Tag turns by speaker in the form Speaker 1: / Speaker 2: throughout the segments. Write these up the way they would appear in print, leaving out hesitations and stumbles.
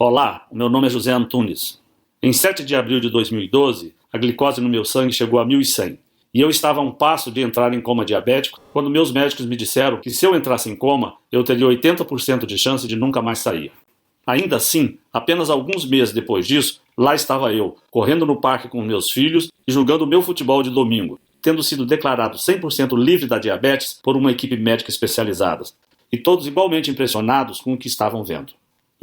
Speaker 1: Olá, meu nome é José Antunes. Em 7 de abril de 2012, a glicose no meu sangue chegou a 1.100. E eu estava a um passo de entrar em coma diabético quando meus médicos me disseram que se eu entrasse em coma, eu teria 80% de chance de nunca mais sair. Ainda assim, apenas alguns meses depois disso, lá estava eu, correndo no parque com meus filhos e jogando o meu futebol de domingo, tendo sido declarado 100% livre da diabetes por uma equipe médica especializada, e todos igualmente impressionados com o que estavam vendo.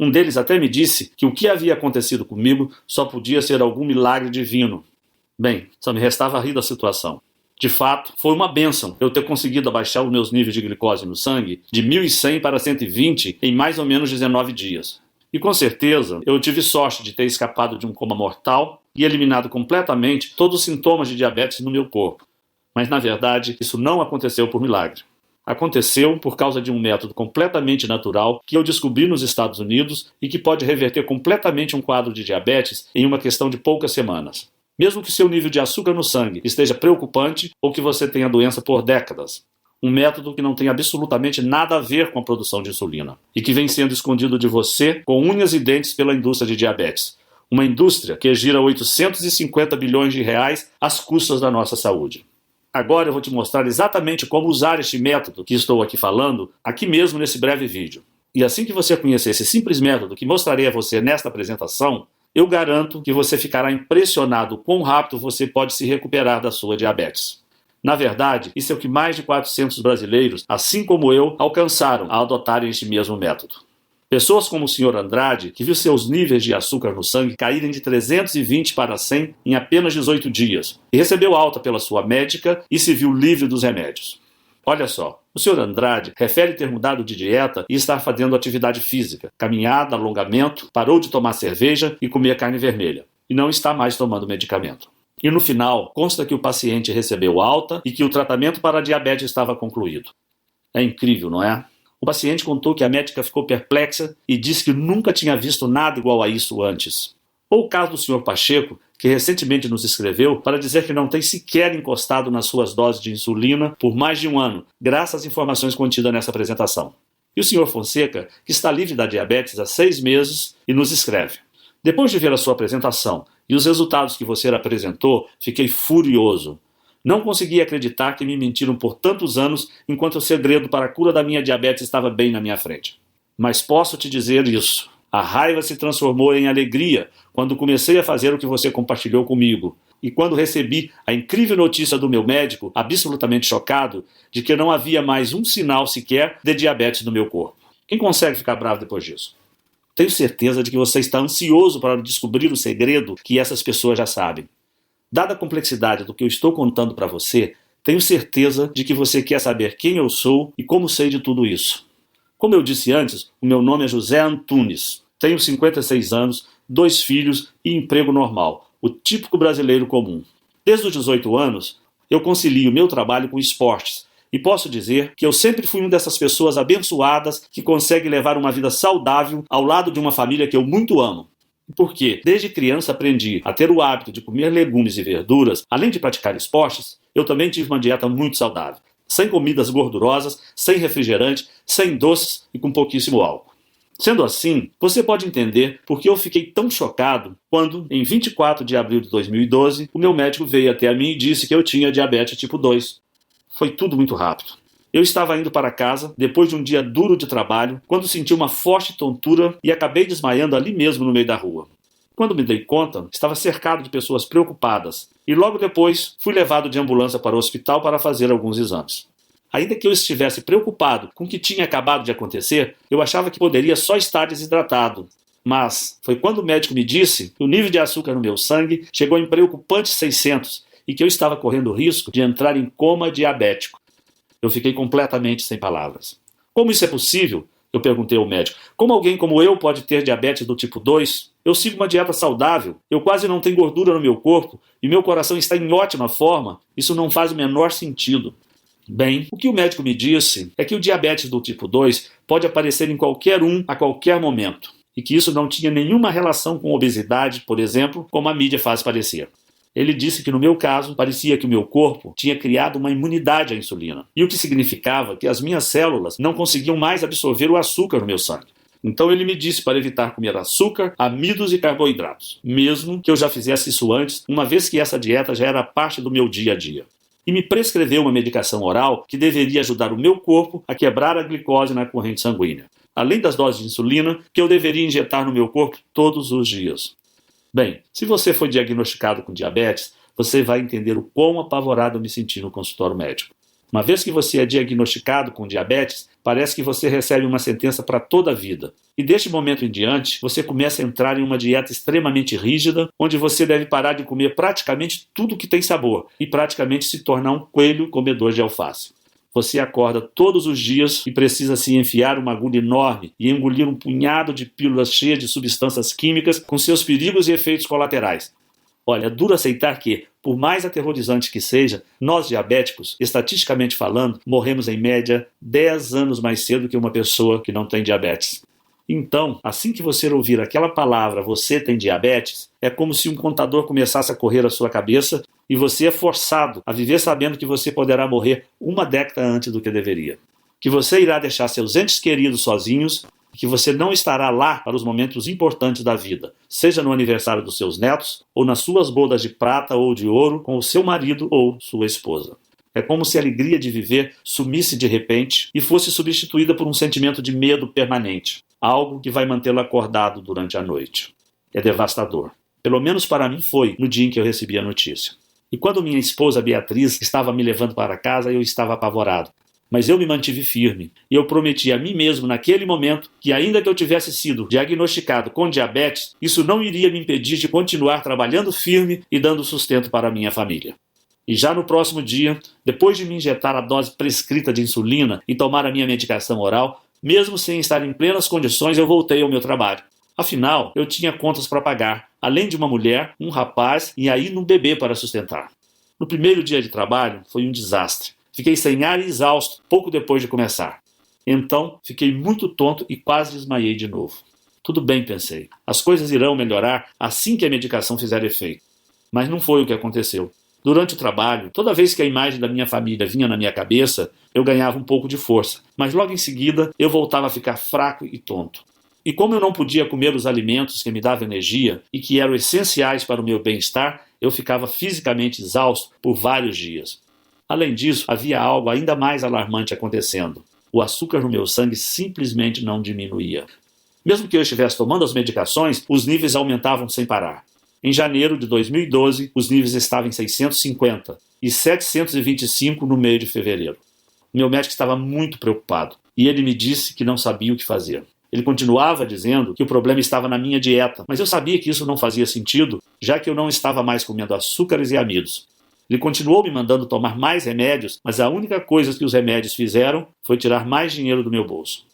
Speaker 1: Um deles até me disse que o que havia acontecido comigo só podia ser algum milagre divino. Bem, só me restava rir da situação. De fato, foi uma bênção eu ter conseguido abaixar os meus níveis de glicose no sangue de 1.100 para 120 em mais ou menos 19 dias. E com certeza, eu tive sorte de ter escapado de um coma mortal e eliminado completamente todos os sintomas de diabetes no meu corpo. Mas, na verdade, isso não aconteceu por milagre. Aconteceu por causa de um método completamente natural que eu descobri nos Estados Unidos e que pode reverter completamente um quadro de diabetes em uma questão de poucas semanas. Mesmo que seu nível de açúcar no sangue esteja preocupante ou que você tenha a doença por décadas. Um método que não tem absolutamente nada a ver com a produção de insulina e que vem sendo escondido de você com unhas e dentes pela indústria de diabetes. Uma indústria que gira 850 bilhões de reais às custas da nossa saúde. Agora eu vou te mostrar exatamente como usar este método que estou aqui falando, aqui mesmo nesse breve vídeo. E assim que você conhecer esse simples método que mostrarei a você nesta apresentação, eu garanto que você ficará impressionado quão rápido você pode se recuperar da sua diabetes. Na verdade, isso é o que mais de 400 brasileiros, assim como eu, alcançaram ao adotarem este mesmo método. Pessoas como o Sr. Andrade, que viu seus níveis de açúcar no sangue caírem de 320 para 100 em apenas 18 dias, e recebeu alta pela sua médica e se viu livre dos remédios. Olha só, o Sr. Andrade refere ter mudado de dieta e estar fazendo atividade física, caminhada, alongamento, parou de tomar cerveja e comer carne vermelha, e não está mais tomando medicamento. E no final, consta que o paciente recebeu alta e que o tratamento para a diabetes estava concluído. É incrível, não é? O paciente contou que a médica ficou perplexa e disse que nunca tinha visto nada igual a isso antes. Ou o caso do Sr. Pacheco, que recentemente nos escreveu para dizer que não tem sequer encostado nas suas doses de insulina por mais de um ano, graças às informações contidas nessa apresentação. E o Sr. Fonseca, que está livre da diabetes há 6 meses e nos escreve: depois de ver a sua apresentação e os resultados que você apresentou, fiquei furioso. Não consegui acreditar que me mentiram por tantos anos enquanto o segredo para a cura da minha diabetes estava bem na minha frente. Mas posso te dizer isso. A raiva se transformou em alegria quando comecei a fazer o que você compartilhou comigo. E quando recebi a incrível notícia do meu médico, absolutamente chocado, de que não havia mais um sinal sequer de diabetes no meu corpo. Quem consegue ficar bravo depois disso? Tenho certeza de que você está ansioso para descobrir o segredo que essas pessoas já sabem. Dada a complexidade do que eu estou contando para você, tenho certeza de que você quer saber quem eu sou e como sei de tudo isso. Como eu disse antes, o meu nome é José Antunes. Tenho 56 anos, 2 filhos e emprego normal, o típico brasileiro comum. Desde os 18 anos, eu concilio meu trabalho com esportes e posso dizer que eu sempre fui uma dessas pessoas abençoadas que consegue levar uma vida saudável ao lado de uma família que eu muito amo. Porque, desde criança, aprendi a ter o hábito de comer legumes e verduras, além de praticar esportes, eu também tive uma dieta muito saudável, sem comidas gordurosas, sem refrigerante, sem doces e com pouquíssimo álcool. Sendo assim, você pode entender por que eu fiquei tão chocado quando, em 24 de abril de 2012, o meu médico veio até a mim e disse que eu tinha diabetes tipo 2. Foi tudo muito rápido. Eu estava indo para casa, depois de um dia duro de trabalho, quando senti uma forte tontura e acabei desmaiando ali mesmo no meio da rua. Quando me dei conta, estava cercado de pessoas preocupadas e logo depois fui levado de ambulância para o hospital para fazer alguns exames. Ainda que eu estivesse preocupado com o que tinha acabado de acontecer, eu achava que poderia só estar desidratado. Mas foi quando o médico me disse que o nível de açúcar no meu sangue chegou em preocupantes 600 e que eu estava correndo o risco de entrar em coma diabético. Eu fiquei completamente sem palavras. Como isso é possível? Eu perguntei ao médico. Como alguém como eu pode ter diabetes do tipo 2? Eu sigo uma dieta saudável, eu quase não tenho gordura no meu corpo e meu coração está em ótima forma. Isso não faz o menor sentido. Bem, o que o médico me disse é que o diabetes do tipo 2 pode aparecer em qualquer um a qualquer momento e que isso não tinha nenhuma relação com obesidade, por exemplo, como a mídia faz parecer. Ele disse que no meu caso, parecia que o meu corpo tinha criado uma imunidade à insulina, e o que significava que as minhas células não conseguiam mais absorver o açúcar no meu sangue. Então ele me disse para evitar comer açúcar, amidos e carboidratos, mesmo que eu já fizesse isso antes, uma vez que essa dieta já era parte do meu dia a dia. E me prescreveu uma medicação oral que deveria ajudar o meu corpo a quebrar a glicose na corrente sanguínea, além das doses de insulina que eu deveria injetar no meu corpo todos os dias. Bem, se você foi diagnosticado com diabetes, você vai entender o quão apavorado eu me senti no consultório médico. Uma vez que você é diagnosticado com diabetes, parece que você recebe uma sentença para toda a vida. E deste momento em diante, você começa a entrar em uma dieta extremamente rígida, onde você deve parar de comer praticamente tudo que tem sabor e praticamente se tornar um coelho comedor de alface. Você acorda todos os dias e precisa se enfiar uma agulha enorme e engolir um punhado de pílulas cheias de substâncias químicas com seus perigos e efeitos colaterais. Olha, é duro aceitar que, por mais aterrorizante que seja, nós diabéticos, estatisticamente falando, morremos em média 10 anos mais cedo que uma pessoa que não tem diabetes. Então, assim que você ouvir aquela palavra, você tem diabetes, é como se um contador começasse a correr à sua cabeça e você é forçado a viver sabendo que você poderá morrer uma década antes do que deveria. Que você irá deixar seus entes queridos sozinhos e que você não estará lá para os momentos importantes da vida, seja no aniversário dos seus netos ou nas suas bodas de prata ou de ouro com o seu marido ou sua esposa. É como se a alegria de viver sumisse de repente e fosse substituída por um sentimento de medo permanente, algo que vai mantê-lo acordado durante a noite. É devastador. Pelo menos para mim foi no dia em que eu recebi a notícia. E quando minha esposa Beatriz estava me levando para casa, eu estava apavorado. Mas eu me mantive firme e eu prometi a mim mesmo naquele momento que, ainda que eu tivesse sido diagnosticado com diabetes, isso não iria me impedir de continuar trabalhando firme e dando sustento para a minha família. E já no próximo dia, depois de me injetar a dose prescrita de insulina e tomar a minha medicação oral, mesmo sem estar em plenas condições, eu voltei ao meu trabalho. Afinal, eu tinha contas para pagar, além de uma mulher, um rapaz e ainda um bebê para sustentar. No primeiro dia de trabalho, foi um desastre. Fiquei sem ar e exausto pouco depois de começar. Então, fiquei muito tonto e quase desmaiei de novo. Tudo bem, pensei. As coisas irão melhorar assim que a medicação fizer efeito. Mas não foi o que aconteceu. Durante o trabalho, toda vez que a imagem da minha família vinha na minha cabeça, eu ganhava um pouco de força, mas logo em seguida eu voltava a ficar fraco e tonto. E como eu não podia comer os alimentos que me davam energia e que eram essenciais para o meu bem-estar, eu ficava fisicamente exausto por vários dias. Além disso, havia algo ainda mais alarmante acontecendo. O açúcar no meu sangue simplesmente não diminuía. Mesmo que eu estivesse tomando as medicações, os níveis aumentavam sem parar. Em janeiro de 2012, os níveis estavam em 650 e 725 no meio de fevereiro. O meu médico estava muito preocupado e ele me disse que não sabia o que fazer. Ele continuava dizendo que o problema estava na minha dieta, mas eu sabia que isso não fazia sentido, já que eu não estava mais comendo açúcares e amidos. Ele continuou me mandando tomar mais remédios, mas a única coisa que os remédios fizeram foi tirar mais dinheiro do meu bolso.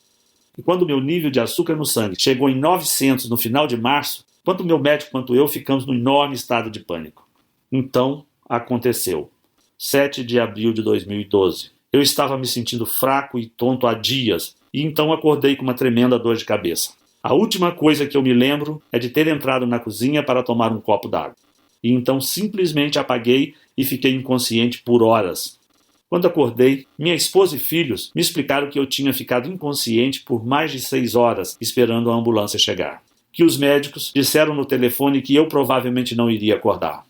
Speaker 1: E quando o meu nível de açúcar no sangue chegou em 900 no final de março, tanto o meu médico quanto eu ficamos num enorme estado de pânico. Então, aconteceu. 7 de abril de 2012. Eu estava me sentindo fraco e tonto há dias, e então acordei com uma tremenda dor de cabeça. A última coisa que eu me lembro é de ter entrado na cozinha para tomar um copo d'água. E então simplesmente apaguei e fiquei inconsciente por horas. Quando acordei, minha esposa e filhos me explicaram que eu tinha ficado inconsciente por mais de 6 horas esperando a ambulância chegar. Que os médicos disseram no telefone que eu provavelmente não iria acordar.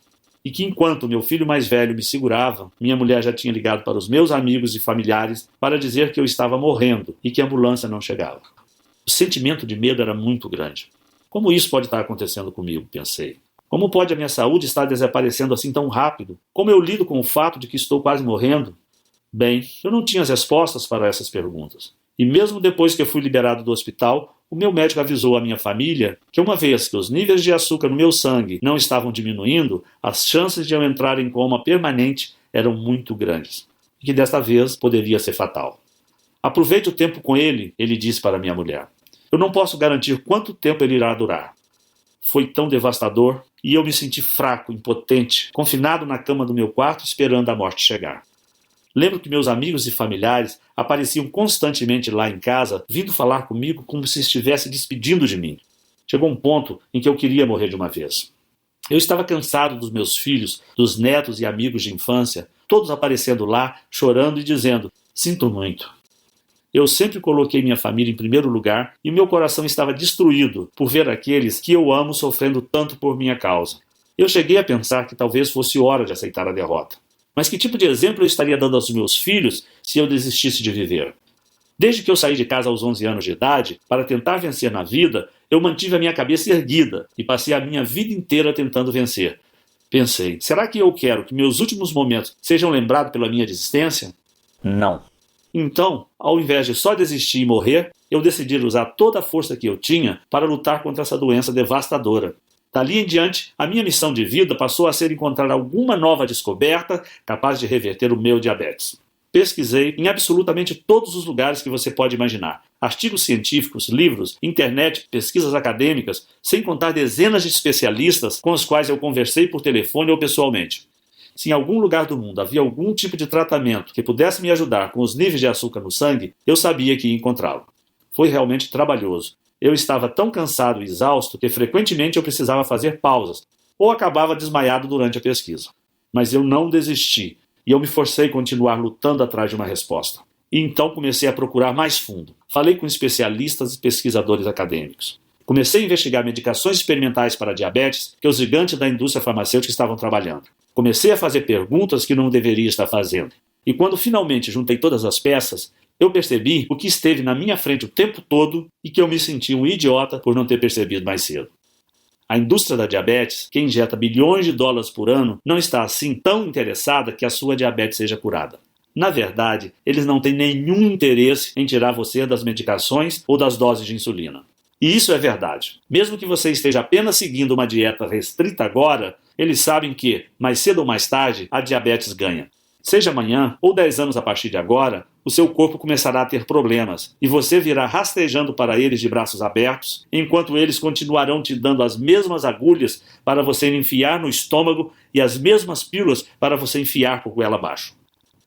Speaker 1: E que enquanto meu filho mais velho me segurava, minha mulher já tinha ligado para os meus amigos e familiares para dizer que eu estava morrendo e que a ambulância não chegava. O sentimento de medo era muito grande. Como isso pode estar acontecendo comigo, pensei. Como pode a minha saúde estar desaparecendo assim tão rápido? Como eu lido com o fato de que estou quase morrendo? Bem, eu não tinha as respostas para essas perguntas. E mesmo depois que eu fui liberado do hospital, o meu médico avisou a minha família que uma vez que os níveis de açúcar no meu sangue não estavam diminuindo, as chances de eu entrar em coma permanente eram muito grandes. E que desta vez poderia ser fatal. Aproveite o tempo com ele disse para minha mulher. Eu não posso garantir quanto tempo ele irá durar. Foi tão devastador e eu me senti fraco, impotente, confinado na cama do meu quarto esperando a morte chegar. Lembro que meus amigos e familiares apareciam constantemente lá em casa, vindo falar comigo como se estivesse despedindo de mim. Chegou um ponto em que eu queria morrer de uma vez. Eu estava cansado dos meus filhos, dos netos e amigos de infância, todos aparecendo lá, chorando e dizendo, sinto muito. Eu sempre coloquei minha família em primeiro lugar e meu coração estava destruído por ver aqueles que eu amo sofrendo tanto por minha causa. Eu cheguei a pensar que talvez fosse hora de aceitar a derrota. Mas que tipo de exemplo eu estaria dando aos meus filhos se eu desistisse de viver? Desde que eu saí de casa aos 11 anos de idade, para tentar vencer na vida, eu mantive a minha cabeça erguida e passei a minha vida inteira tentando vencer. Pensei, será que eu quero que meus últimos momentos sejam lembrados pela minha desistência? Não. Então, ao invés de só desistir e morrer, eu decidi usar toda a força que eu tinha para lutar contra essa doença devastadora. Dali em diante, a minha missão de vida passou a ser encontrar alguma nova descoberta capaz de reverter o meu diabetes. Pesquisei em absolutamente todos os lugares que você pode imaginar. Artigos científicos, livros, internet, pesquisas acadêmicas, sem contar dezenas de especialistas com os quais eu conversei por telefone ou pessoalmente. Se em algum lugar do mundo havia algum tipo de tratamento que pudesse me ajudar com os níveis de açúcar no sangue, eu sabia que ia encontrá-lo. Foi realmente trabalhoso. Eu estava tão cansado e exausto que frequentemente eu precisava fazer pausas ou acabava desmaiado durante a pesquisa. Mas eu não desisti. E eu me forcei a continuar lutando atrás de uma resposta. E então comecei a procurar mais fundo. Falei com especialistas e pesquisadores acadêmicos. Comecei a investigar medicações experimentais para diabetes que os gigantes da indústria farmacêutica estavam trabalhando. Comecei a fazer perguntas que não deveria estar fazendo. E quando finalmente juntei todas as peças, eu percebi o que esteve na minha frente o tempo todo e que eu me senti um idiota por não ter percebido mais cedo. A indústria da diabetes, que injeta bilhões de dólares por ano, não está assim tão interessada que a sua diabetes seja curada. Na verdade, eles não têm nenhum interesse em tirar você das medicações ou das doses de insulina. E isso é verdade. Mesmo que você esteja apenas seguindo uma dieta restrita agora, eles sabem que, mais cedo ou mais tarde, a diabetes ganha. Seja amanhã ou 10 anos a partir de agora, o seu corpo começará a ter problemas e você virá rastejando para eles de braços abertos, enquanto eles continuarão te dando as mesmas agulhas para você enfiar no estômago e as mesmas pílulas para você enfiar por goela abaixo.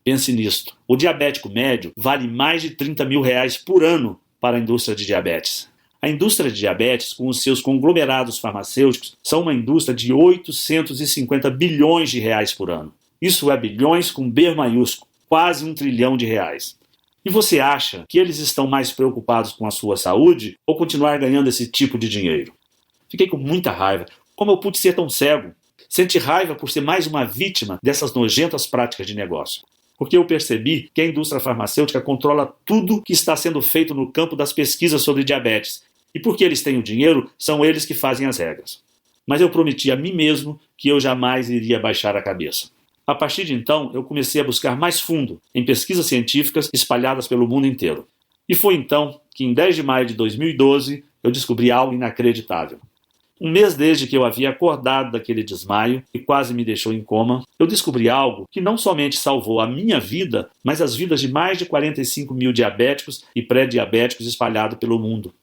Speaker 1: Pense nisto. O diabético médio vale mais de R$30 mil por ano para a indústria de diabetes. A indústria de diabetes, com os seus conglomerados farmacêuticos, são uma indústria de 850 bilhões de reais por ano. Isso é bilhões com B maiúsculo, quase R$1 trilhão. E você acha que eles estão mais preocupados com a sua saúde ou continuar ganhando esse tipo de dinheiro? Fiquei com muita raiva. Como eu pude ser tão cego? Senti raiva por ser mais uma vítima dessas nojentas práticas de negócio. Porque eu percebi que a indústria farmacêutica controla tudo que está sendo feito no campo das pesquisas sobre diabetes. E porque eles têm o dinheiro, são eles que fazem as regras. Mas eu prometi a mim mesmo que eu jamais iria baixar a cabeça. A partir de então, eu comecei a buscar mais fundo em pesquisas científicas espalhadas pelo mundo inteiro. E foi então que, em 10 de maio de 2012, eu descobri algo inacreditável. Um mês desde que eu havia acordado daquele desmaio e quase me deixou em coma, eu descobri algo que não somente salvou a minha vida, mas as vidas de mais de 45 mil diabéticos e pré-diabéticos espalhados pelo mundo.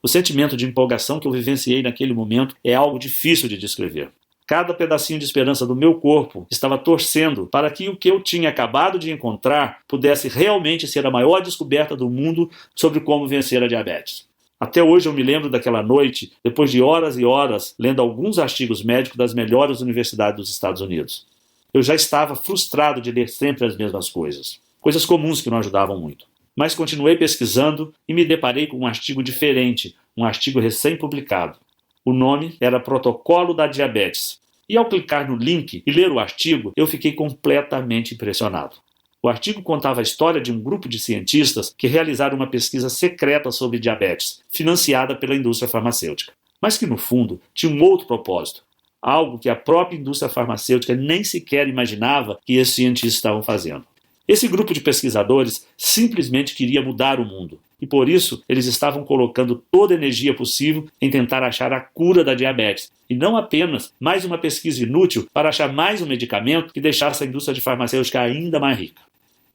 Speaker 1: O sentimento de empolgação que eu vivenciei naquele momento é algo difícil de descrever. Cada pedacinho de esperança do meu corpo estava torcendo para que o que eu tinha acabado de encontrar pudesse realmente ser a maior descoberta do mundo sobre como vencer a diabetes. Até hoje eu me lembro daquela noite, depois de horas e horas, lendo alguns artigos médicos das melhores universidades dos Estados Unidos. Eu já estava frustrado de ler sempre as mesmas coisas. Coisas comuns que não ajudavam muito. Mas continuei pesquisando e me deparei com um artigo diferente, um artigo recém-publicado. O nome era Protocolo da Diabetes. E ao clicar no link e ler o artigo, eu fiquei completamente impressionado. O artigo contava a história de um grupo de cientistas que realizaram uma pesquisa secreta sobre diabetes, financiada pela indústria farmacêutica. Mas que, no fundo, tinha um outro propósito. Algo que a própria indústria farmacêutica nem sequer imaginava que esses cientistas estavam fazendo. Esse grupo de pesquisadores simplesmente queria mudar o mundo. E por isso, eles estavam colocando toda a energia possível em tentar achar a cura da diabetes. E não apenas mais uma pesquisa inútil para achar mais um medicamento que deixasse a indústria de farmacêutica ainda mais rica.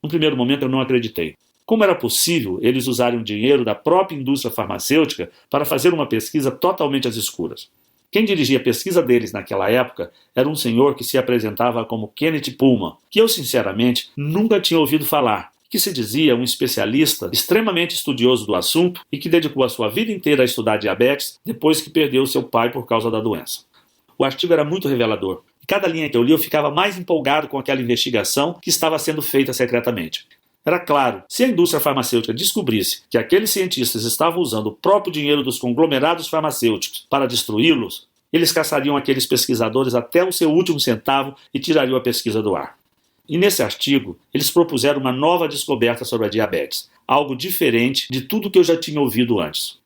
Speaker 1: No primeiro momento eu não acreditei. Como era possível eles usarem o dinheiro da própria indústria farmacêutica para fazer uma pesquisa totalmente às escuras? Quem dirigia a pesquisa deles naquela época era um senhor que se apresentava como Kenneth Pullman, que eu sinceramente nunca tinha ouvido falar, que se dizia um especialista extremamente estudioso do assunto e que dedicou a sua vida inteira a estudar diabetes depois que perdeu seu pai por causa da doença. O artigo era muito revelador, e cada linha que eu li eu ficava mais empolgado com aquela investigação que estava sendo feita secretamente. Era claro, se a indústria farmacêutica descobrisse que aqueles cientistas estavam usando o próprio dinheiro dos conglomerados farmacêuticos para destruí-los, eles caçariam aqueles pesquisadores até o seu último centavo e tirariam a pesquisa do ar. E nesse artigo, eles propuseram uma nova descoberta sobre a diabetes, algo diferente de tudo que eu já tinha ouvido antes.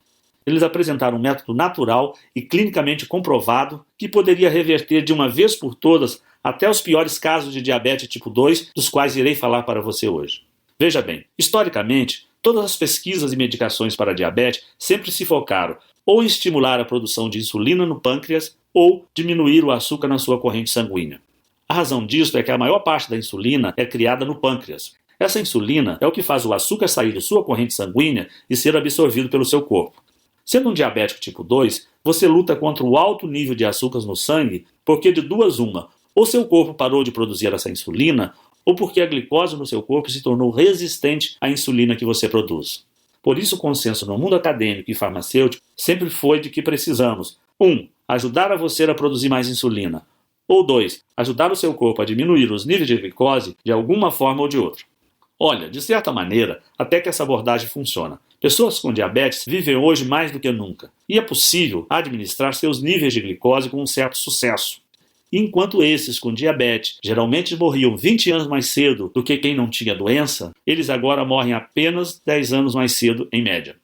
Speaker 1: Eles apresentaram um método natural e clinicamente comprovado que poderia reverter de uma vez por todas até os piores casos de diabetes tipo 2, dos quais irei falar para você hoje. Veja bem, historicamente, todas as pesquisas e medicações para diabetes sempre se focaram ou em estimular a produção de insulina no pâncreas ou diminuir o açúcar na sua corrente sanguínea. A razão disso é que a maior parte da insulina é criada no pâncreas. Essa insulina é o que faz o açúcar sair de sua corrente sanguínea e ser absorvido pelo seu corpo. Sendo um diabético tipo 2, você luta contra o alto nível de açúcar no sangue porque de duas uma, ou seu corpo parou de produzir essa insulina, ou porque a glicose no seu corpo se tornou resistente à insulina que você produz. Por isso o consenso no mundo acadêmico e farmacêutico sempre foi de que precisamos 1. Ajudar a você a produzir mais insulina, ou 2. Ajudar o seu corpo a diminuir os níveis de glicose de alguma forma ou de outra. Olha, de certa maneira, até que essa abordagem funciona. Pessoas com diabetes vivem hoje mais do que nunca, e é possível administrar seus níveis de glicose com um certo sucesso. Enquanto esses com diabetes geralmente morriam 20 anos mais cedo do que quem não tinha doença, eles agora morrem apenas 10 anos mais cedo em média.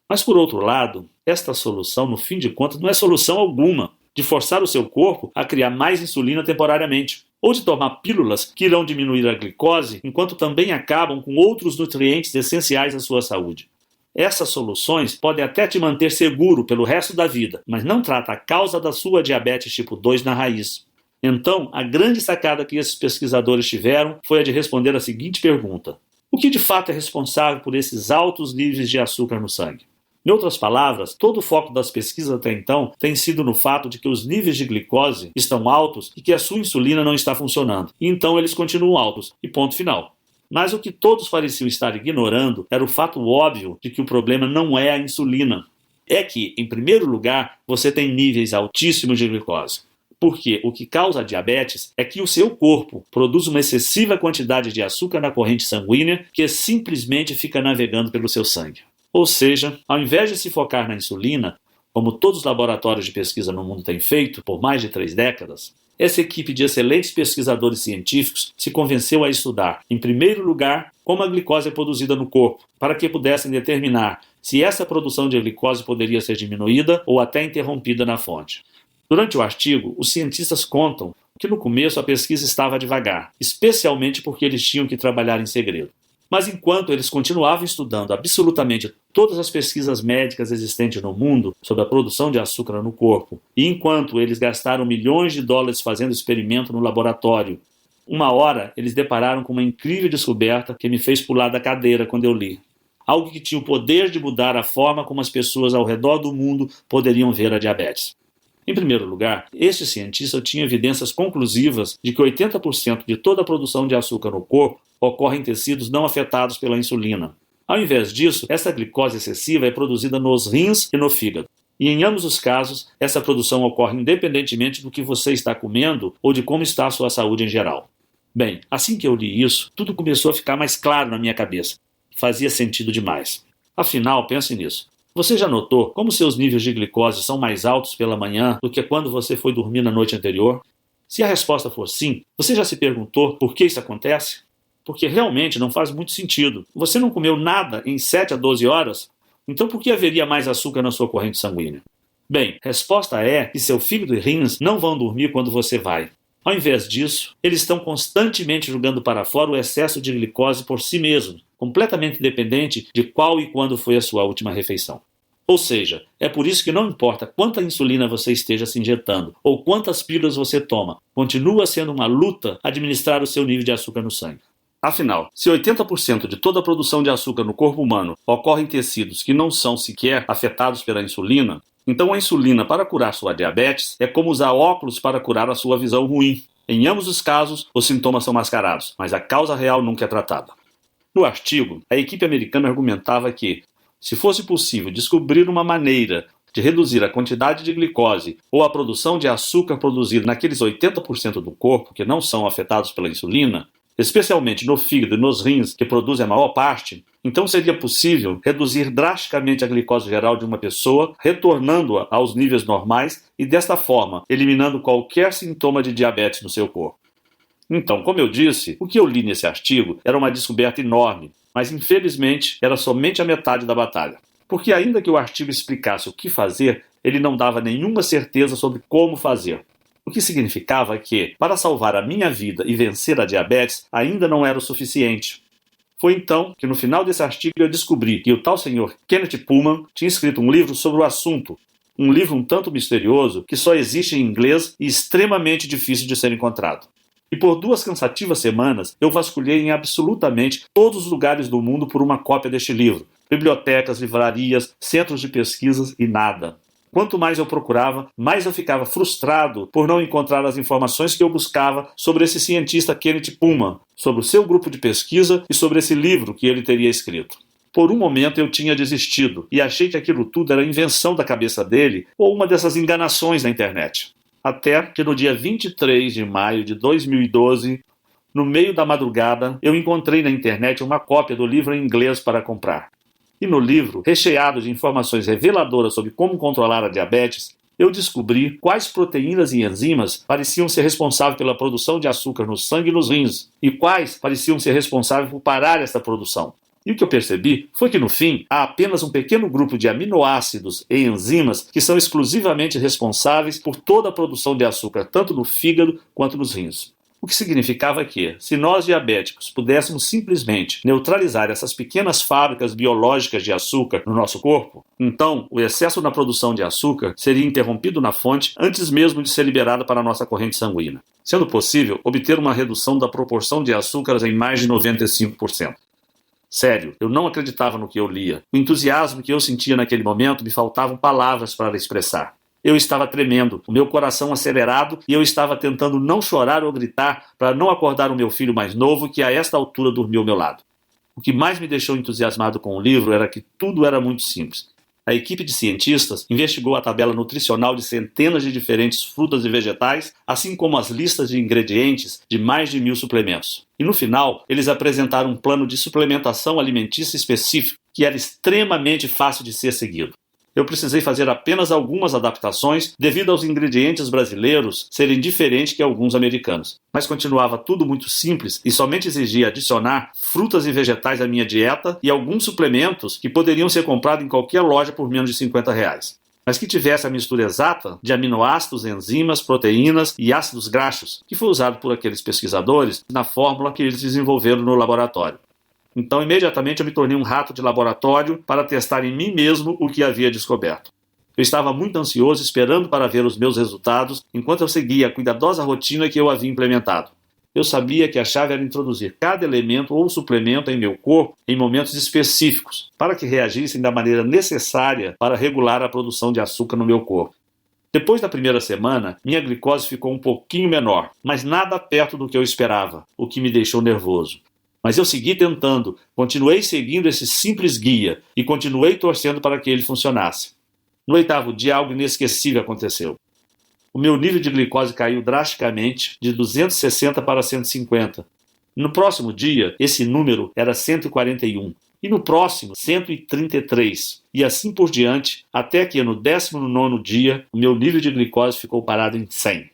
Speaker 1: Mas por outro lado, esta solução, no fim de contas, não é solução alguma de forçar o seu corpo a criar mais insulina temporariamente, ou de tomar pílulas que irão diminuir a glicose enquanto também acabam com outros nutrientes essenciais à sua saúde. Essas soluções podem até te manter seguro pelo resto da vida, mas não trata a causa da sua diabetes tipo 2 na raiz. Então, a grande sacada que esses pesquisadores tiveram foi a de responder a seguinte pergunta: o que de fato é responsável por esses altos níveis de açúcar no sangue? Em outras palavras, todo o foco das pesquisas até então tem sido no fato de que os níveis de glicose estão altos e que a sua insulina não está funcionando, e então eles continuam altos, e ponto final. Mas o que todos pareciam estar ignorando era o fato óbvio de que o problema não é a insulina. É que, em primeiro lugar, você tem níveis altíssimos de glicose. Porque o que causa a diabetes é que o seu corpo produz uma excessiva quantidade de açúcar na corrente sanguínea que simplesmente fica navegando pelo seu sangue. Ou seja, ao invés de se focar na insulina, como todos os laboratórios de pesquisa no mundo têm feito por mais de 3 décadas, essa equipe de excelentes pesquisadores científicos se convenceu a estudar, em primeiro lugar, como a glicose é produzida no corpo, para que pudessem determinar se essa produção de glicose poderia ser diminuída ou até interrompida na fonte. Durante o artigo, os cientistas contam que no começo a pesquisa estava devagar, especialmente porque eles tinham que trabalhar em segredo. Mas enquanto eles continuavam estudando absolutamente todas as pesquisas médicas existentes no mundo sobre a produção de açúcar no corpo, e enquanto eles gastaram milhões de dólares fazendo experimento no laboratório, uma hora eles depararam com uma incrível descoberta que me fez pular da cadeira quando eu li. Algo que tinha o poder de mudar a forma como as pessoas ao redor do mundo poderiam ver a diabetes. Em primeiro lugar, este cientista tinha evidências conclusivas de que 80% de toda a produção de açúcar no corpo ocorre em tecidos não afetados pela insulina. Ao invés disso, essa glicose excessiva é produzida nos rins e no fígado. E em ambos os casos, essa produção ocorre independentemente do que você está comendo ou de como está a sua saúde em geral. Bem, assim que eu li isso, tudo começou a ficar mais claro na minha cabeça. Fazia sentido demais. Afinal, pense nisso. Você já notou como seus níveis de glicose são mais altos pela manhã do que quando você foi dormir na noite anterior? Se a resposta for sim, você já se perguntou por que isso acontece? Porque realmente não faz muito sentido. Você não comeu nada em 7 a 12 horas? Então por que haveria mais açúcar na sua corrente sanguínea? Bem, a resposta é que seu fígado e rins não vão dormir quando você vai. Ao invés disso, eles estão constantemente jogando para fora o excesso de glicose por si mesmos, completamente independente de qual e quando foi a sua última refeição. Ou seja, é por isso que não importa quanta insulina você esteja se injetando ou quantas pílulas você toma, continua sendo uma luta administrar o seu nível de açúcar no sangue. Afinal, se 80% de toda a produção de açúcar no corpo humano ocorre em tecidos que não são sequer afetados pela insulina, então a insulina para curar sua diabetes é como usar óculos para curar a sua visão ruim. Em ambos os casos, os sintomas são mascarados, mas a causa real nunca é tratada. No artigo, a equipe americana argumentava que, se fosse possível descobrir uma maneira de reduzir a quantidade de glicose ou a produção de açúcar produzida naqueles 80% do corpo que não são afetados pela insulina, especialmente no fígado e nos rins, que produzem a maior parte, então seria possível reduzir drasticamente a glicose geral de uma pessoa, retornando-a aos níveis normais e, desta forma, eliminando qualquer sintoma de diabetes no seu corpo. Então, como eu disse, o que eu li nesse artigo era uma descoberta enorme, mas infelizmente era somente a metade da batalha. Porque ainda que o artigo explicasse o que fazer, ele não dava nenhuma certeza sobre como fazer. O que significava que, para salvar a minha vida e vencer a diabetes, ainda não era o suficiente. Foi então que no final desse artigo eu descobri que o tal senhor Kenneth Pullman tinha escrito um livro sobre o assunto, um livro um tanto misterioso que só existe em inglês e extremamente difícil de ser encontrado. E por 2 cansativas semanas eu vasculhei em absolutamente todos os lugares do mundo por uma cópia deste livro, bibliotecas, livrarias, centros de pesquisas e nada. Quanto mais eu procurava, mais eu ficava frustrado por não encontrar as informações que eu buscava sobre esse cientista Kenneth Pullman, sobre o seu grupo de pesquisa e sobre esse livro que ele teria escrito. Por um momento eu tinha desistido e achei que aquilo tudo era invenção da cabeça dele ou uma dessas enganações na internet. Até que no dia 23 de maio de 2012, no meio da madrugada, eu encontrei na internet uma cópia do livro em inglês para comprar. E no livro, recheado de informações reveladoras sobre como controlar a diabetes, eu descobri quais proteínas e enzimas pareciam ser responsáveis pela produção de açúcar no sangue e nos rins, e quais pareciam ser responsáveis por parar essa produção. E o que eu percebi foi que, no fim, há apenas um pequeno grupo de aminoácidos e enzimas que são exclusivamente responsáveis por toda a produção de açúcar, tanto no fígado quanto nos rins. O que significava que, se nós diabéticos pudéssemos simplesmente neutralizar essas pequenas fábricas biológicas de açúcar no nosso corpo, então o excesso na produção de açúcar seria interrompido na fonte antes mesmo de ser liberado para a nossa corrente sanguínea, sendo possível obter uma redução da proporção de açúcares em mais de 95%. Sério, eu não acreditava no que eu lia. O entusiasmo que eu sentia naquele momento me faltavam palavras para expressar. Eu estava tremendo, o meu coração acelerado e eu estava tentando não chorar ou gritar para não acordar o meu filho mais novo que a esta altura dormiu ao meu lado. O que mais me deixou entusiasmado com o livro era que tudo era muito simples. A equipe de cientistas investigou a tabela nutricional de centenas de diferentes frutas e vegetais, assim como as listas de ingredientes de mais de 1000 suplementos. E no final, eles apresentaram um plano de suplementação alimentícia específico que era extremamente fácil de ser seguido. Eu precisei fazer apenas algumas adaptações devido aos ingredientes brasileiros serem diferentes que alguns americanos. Mas continuava tudo muito simples e somente exigia adicionar frutas e vegetais à minha dieta e alguns suplementos que poderiam ser comprados em qualquer loja por menos de R$50. Mas que tivesse a mistura exata de aminoácidos, enzimas, proteínas e ácidos graxos, que foi usado por aqueles pesquisadores na fórmula que eles desenvolveram no laboratório. Então, imediatamente, eu me tornei um rato de laboratório para testar em mim mesmo o que havia descoberto. Eu estava muito ansioso, esperando para ver os meus resultados, enquanto eu seguia a cuidadosa rotina que eu havia implementado. Eu sabia que a chave era introduzir cada elemento ou suplemento em meu corpo em momentos específicos, para que reagissem da maneira necessária para regular a produção de açúcar no meu corpo. Depois da primeira semana, minha glicose ficou um pouquinho menor, mas nada perto do que eu esperava, o que me deixou nervoso. Mas eu segui tentando, continuei seguindo esse simples guia e continuei torcendo para que ele funcionasse. No 8º dia, algo inesquecível aconteceu. O meu nível de glicose caiu drasticamente, de 260 para 150. No próximo dia, esse número era 141. E no próximo, 133. E assim por diante, até que no 19º dia, o meu nível de glicose ficou parado em 100.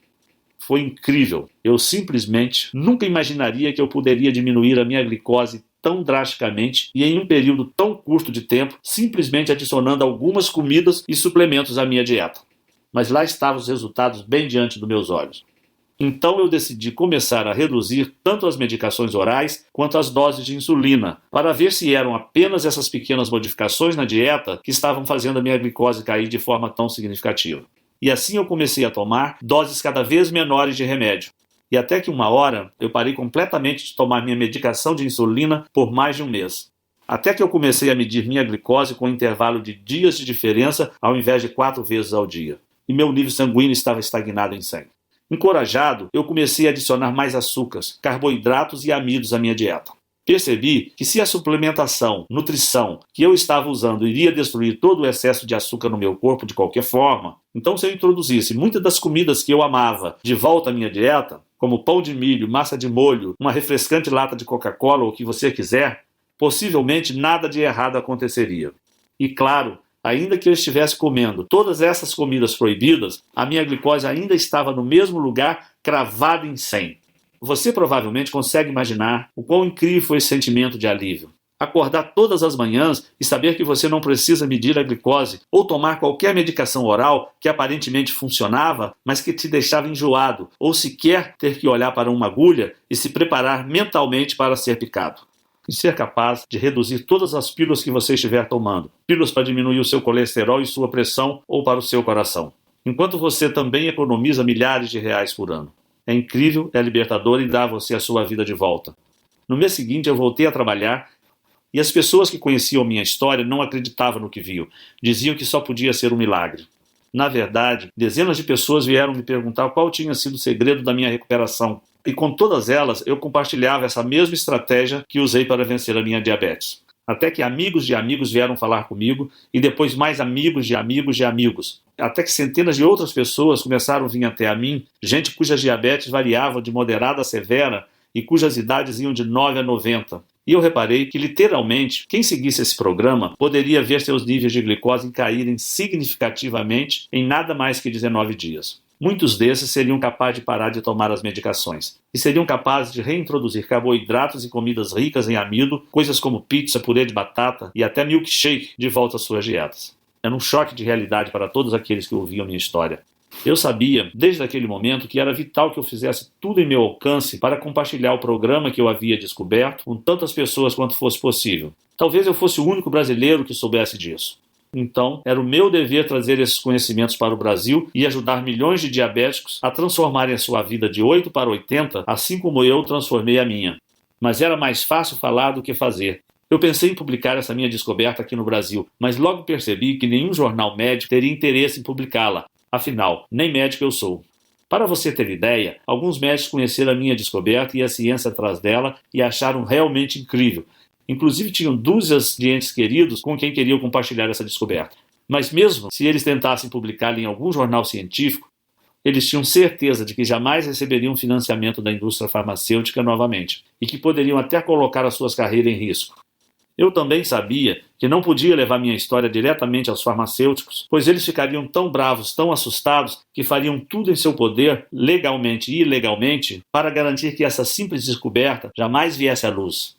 Speaker 1: Foi incrível. Eu simplesmente nunca imaginaria que eu poderia diminuir a minha glicose tão drasticamente e em um período tão curto de tempo, simplesmente adicionando algumas comidas e suplementos à minha dieta. Mas lá estavam os resultados bem diante dos meus olhos. Então eu decidi começar a reduzir tanto as medicações orais quanto as doses de insulina, para ver se eram apenas essas pequenas modificações na dieta que estavam fazendo a minha glicose cair de forma tão significativa. E assim eu comecei a tomar doses cada vez menores de remédio. E até que uma hora eu parei completamente de tomar minha medicação de insulina por mais de um mês. Até que eu comecei a medir minha glicose com um intervalo de dias de diferença ao invés de 4 vezes ao dia. E meu nível sanguíneo estava estagnado em 100. Encorajado, eu comecei a adicionar mais açúcares, carboidratos e amidos à minha dieta. Percebi que se a suplementação, nutrição que eu estava usando iria destruir todo o excesso de açúcar no meu corpo de qualquer forma, então se eu introduzisse muitas das comidas que eu amava de volta à minha dieta, como pão de milho, massa de molho, uma refrescante lata de Coca-Cola ou o que você quiser, possivelmente nada de errado aconteceria. E claro, ainda que eu estivesse comendo todas essas comidas proibidas, a minha glicose ainda estava no mesmo lugar, cravada em 100. Você provavelmente consegue imaginar o quão incrível foi esse sentimento de alívio. Acordar todas as manhãs e saber que você não precisa medir a glicose ou tomar qualquer medicação oral que aparentemente funcionava, mas que te deixava enjoado, ou sequer ter que olhar para uma agulha e se preparar mentalmente para ser picado. E ser capaz de reduzir todas as pílulas que você estiver tomando, pílulas para diminuir o seu colesterol e sua pressão ou para o seu coração, enquanto você também economiza milhares de reais por ano. É incrível, é libertador e dá a você a sua vida de volta. No mês seguinte eu voltei a trabalhar e as pessoas que conheciam minha história não acreditavam no que viam, diziam que só podia ser um milagre. Na verdade, dezenas de pessoas vieram me perguntar qual tinha sido o segredo da minha recuperação. E com todas elas, eu compartilhava essa mesma estratégia que usei para vencer a minha diabetes. Até que amigos de amigos vieram falar comigo, e depois mais amigos de amigos de amigos. Até que centenas de outras pessoas começaram a vir até a mim, gente cujas diabetes variavam de moderada a severa e cujas idades iam de 9 a 90. E eu reparei que, literalmente, quem seguisse esse programa poderia ver seus níveis de glicose caírem significativamente em nada mais que 19 dias. Muitos desses seriam capazes de parar de tomar as medicações e seriam capazes de reintroduzir carboidratos e comidas ricas em amido, coisas como pizza, purê de batata e até milkshake de volta às suas dietas. Era um choque de realidade para todos aqueles que ouviam minha história. Eu sabia, desde aquele momento, que era vital que eu fizesse tudo em meu alcance para compartilhar o programa que eu havia descoberto com tantas pessoas quanto fosse possível. Talvez eu fosse o único brasileiro que soubesse disso. Então, era o meu dever trazer esses conhecimentos para o Brasil e ajudar milhões de diabéticos a transformarem a sua vida de 8 para 80, assim como eu transformei a minha. Mas era mais fácil falar do que fazer. Eu pensei em publicar essa minha descoberta aqui no Brasil, mas logo percebi que nenhum jornal médico teria interesse em publicá-la. Afinal, nem médico eu sou. Para você ter ideia, alguns médicos conheceram a minha descoberta e a ciência atrás dela e acharam realmente incrível. Inclusive tinham dúzias de entes queridos com quem queriam compartilhar essa descoberta. Mas mesmo se eles tentassem publicá-la em algum jornal científico, eles tinham certeza de que jamais receberiam financiamento da indústria farmacêutica novamente e que poderiam até colocar as suas carreiras em risco. Eu também sabia que não podia levar minha história diretamente aos farmacêuticos, pois eles ficariam tão bravos, tão assustados, que fariam tudo em seu poder, legalmente e ilegalmente, para garantir que essa simples descoberta jamais viesse à luz.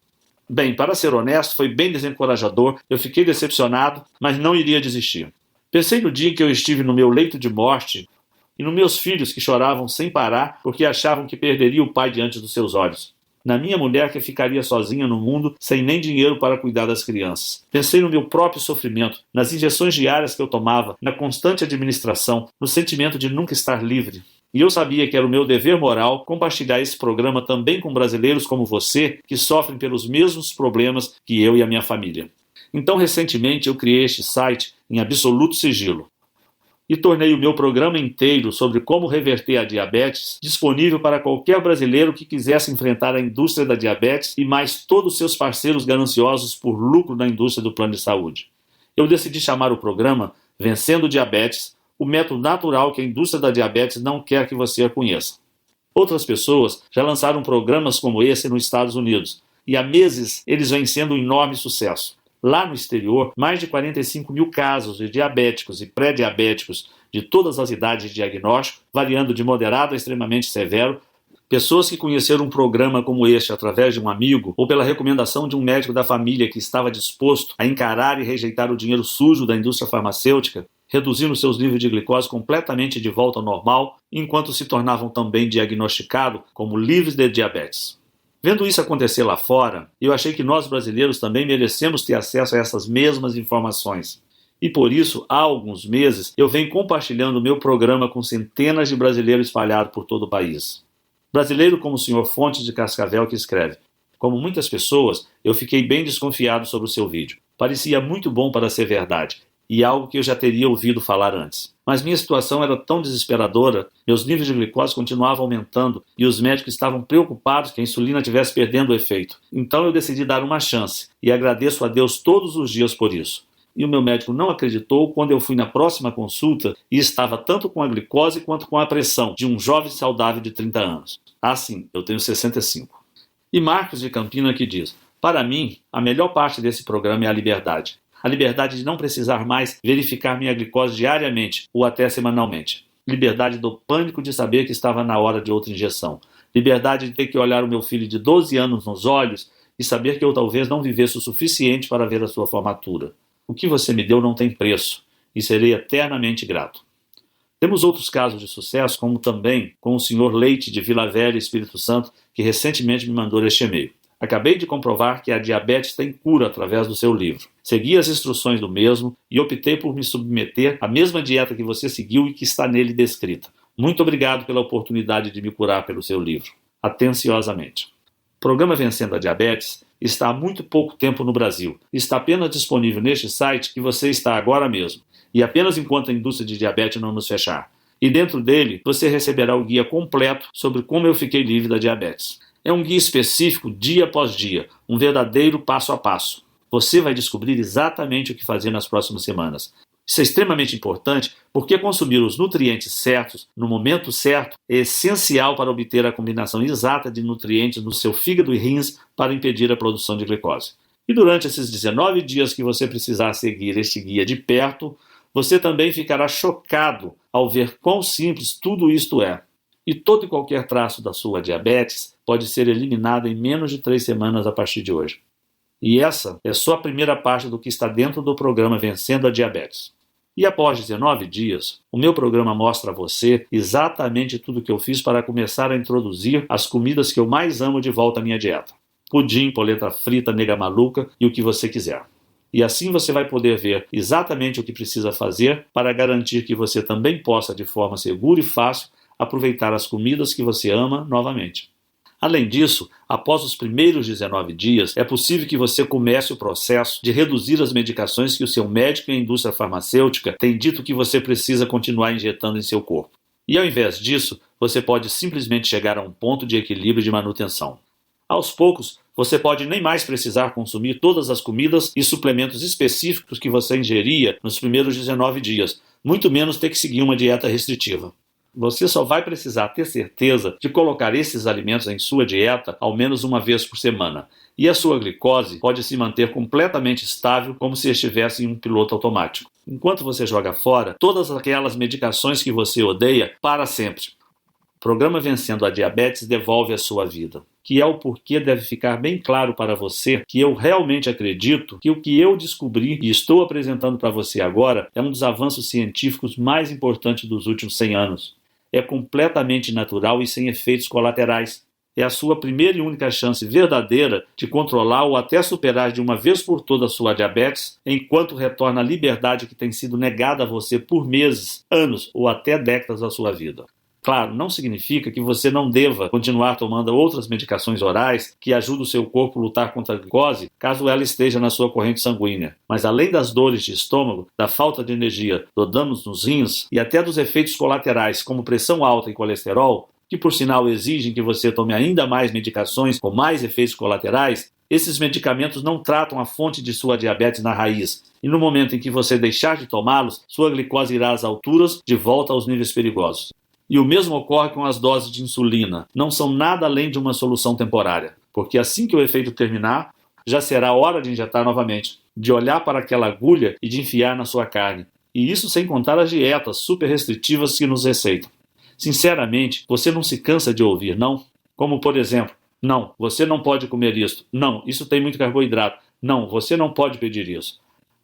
Speaker 1: Bem, para ser honesto, foi bem desencorajador, eu fiquei decepcionado, mas não iria desistir. Pensei no dia em que eu estive no meu leito de morte e nos meus filhos que choravam sem parar porque achavam que perderia o pai diante dos seus olhos. Na minha mulher que ficaria sozinha no mundo sem nem dinheiro para cuidar das crianças. Pensei no meu próprio sofrimento, nas injeções diárias que eu tomava, na constante administração, no sentimento de nunca estar livre. E eu sabia que era o meu dever moral compartilhar esse programa também com brasileiros como você, que sofrem pelos mesmos problemas que eu e a minha família. Então, recentemente, eu criei este site em absoluto sigilo e tornei o meu programa inteiro sobre como reverter a diabetes disponível para qualquer brasileiro que quisesse enfrentar a indústria da diabetes e mais todos os seus parceiros gananciosos por lucro na indústria do plano de saúde. Eu decidi chamar o programa Vencendo Diabetes, o método natural que a indústria da diabetes não quer que você conheça. Outras pessoas já lançaram programas como esse nos Estados Unidos, e há meses eles vêm sendo um enorme sucesso. Lá no exterior, mais de 45 mil casos de diabéticos e pré-diabéticos de todas as idades de diagnóstico, variando de moderado a extremamente severo, pessoas que conheceram um programa como este através de um amigo ou pela recomendação de um médico da família que estava disposto a encarar e rejeitar o dinheiro sujo da indústria farmacêutica, reduzindo seus níveis de glicose completamente de volta ao normal, enquanto se tornavam também diagnosticados como livres de diabetes. Vendo isso acontecer lá fora, eu achei que nós brasileiros também merecemos ter acesso a essas mesmas informações. E por isso, há alguns meses, eu venho compartilhando o meu programa com centenas de brasileiros espalhados por todo o país. Brasileiro como o Sr. Fontes de Cascavel que escreve: como muitas pessoas, eu fiquei bem desconfiado sobre o seu vídeo. Parecia muito bom para ser verdade, e algo que eu já teria ouvido falar antes. Mas minha situação era tão desesperadora, meus níveis de glicose continuavam aumentando e os médicos estavam preocupados que a insulina estivesse perdendo o efeito. Então eu decidi dar uma chance e agradeço a Deus todos os dias por isso. E o meu médico não acreditou quando eu fui na próxima consulta e estava tanto com a glicose quanto com a pressão de um jovem saudável de 30 anos. Ah, sim, eu tenho 65. E Marcos de Campina que diz: para mim, a melhor parte desse programa é a liberdade. A liberdade de não precisar mais verificar minha glicose diariamente ou até semanalmente. Liberdade do pânico de saber que estava na hora de outra injeção. Liberdade de ter que olhar o meu filho de 12 anos nos olhos e saber que eu talvez não vivesse o suficiente para ver a sua formatura. O que você me deu não tem preço e serei eternamente grato. Temos outros casos de sucesso, como também com o Sr. Leite de Vila Velha, Espírito Santo, que recentemente me mandou este e-mail. Acabei de comprovar que a diabetes tem cura através do seu livro. Segui as instruções do mesmo e optei por me submeter à mesma dieta que você seguiu e que está nele descrita. Muito obrigado pela oportunidade de me curar pelo seu livro. Atenciosamente. O programa Vencendo a Diabetes está há muito pouco tempo no Brasil. Está apenas disponível neste site que você está agora mesmo. E apenas enquanto a indústria de diabetes não nos fechar. E dentro dele, você receberá o guia completo sobre como eu fiquei livre da diabetes. É um guia específico dia após dia, um verdadeiro passo a passo. Você vai descobrir exatamente o que fazer nas próximas semanas. Isso é extremamente importante porque consumir os nutrientes certos no momento certo é essencial para obter a combinação exata de nutrientes no seu fígado e rins para impedir a produção de glicose. E durante esses 19 dias que você precisar seguir este guia de perto, você também ficará chocado ao ver quão simples tudo isto é. E todo e qualquer traço da sua diabetes pode ser eliminado em menos de 3 semanas a partir de hoje. E essa é só a primeira parte do que está dentro do programa Vencendo a Diabetes. E após 19 dias, o meu programa mostra a você exatamente tudo o que eu fiz para começar a introduzir as comidas que eu mais amo de volta à minha dieta. Pudim, polenta frita, nega maluca e o que você quiser. E assim você vai poder ver exatamente o que precisa fazer para garantir que você também possa, de forma segura e fácil, aproveitar as comidas que você ama novamente. Além disso, após os primeiros 19 dias, é possível que você comece o processo de reduzir as medicações que o seu médico e a indústria farmacêutica têm dito que você precisa continuar injetando em seu corpo. E ao invés disso, você pode simplesmente chegar a um ponto de equilíbrio e de manutenção. Aos poucos, você pode nem mais precisar consumir todas as comidas e suplementos específicos que você ingeria nos primeiros 19 dias, muito menos ter que seguir uma dieta restritiva. Você só vai precisar ter certeza de colocar esses alimentos em sua dieta ao menos uma vez por semana. E a sua glicose pode se manter completamente estável como se estivesse em um piloto automático. Enquanto você joga fora todas aquelas medicações que você odeia para sempre. O programa Vencendo a Diabetes devolve a sua vida. Que é o porquê deve ficar bem claro para você que eu realmente acredito que o que eu descobri e estou apresentando para você agora é um dos avanços científicos mais importantes dos últimos 100 anos. É completamente natural e sem efeitos colaterais. É a sua primeira e única chance verdadeira de controlar ou até superar de uma vez por todas a sua diabetes, enquanto retorna a liberdade que tem sido negada a você por meses, anos ou até décadas da sua vida. Claro, não significa que você não deva continuar tomando outras medicações orais que ajudam o seu corpo a lutar contra a glicose, caso ela esteja na sua corrente sanguínea. Mas além das dores de estômago, da falta de energia, do danos nos rins e até dos efeitos colaterais como pressão alta e colesterol, que por sinal exigem que você tome ainda mais medicações com mais efeitos colaterais, esses medicamentos não tratam a fonte de sua diabetes na raiz. E no momento em que você deixar de tomá-los, sua glicose irá às alturas, de volta aos níveis perigosos. E o mesmo ocorre com as doses de insulina. Não são nada além de uma solução temporária, porque assim que o efeito terminar, já será hora de injetar novamente, de olhar para aquela agulha e de enfiar na sua carne. E isso sem contar as dietas super restritivas que nos receitam. Sinceramente, você não se cansa de ouvir, não? Como, por exemplo, não, você não pode comer isso. Não, isso tem muito carboidrato. Não, você não pode pedir isso.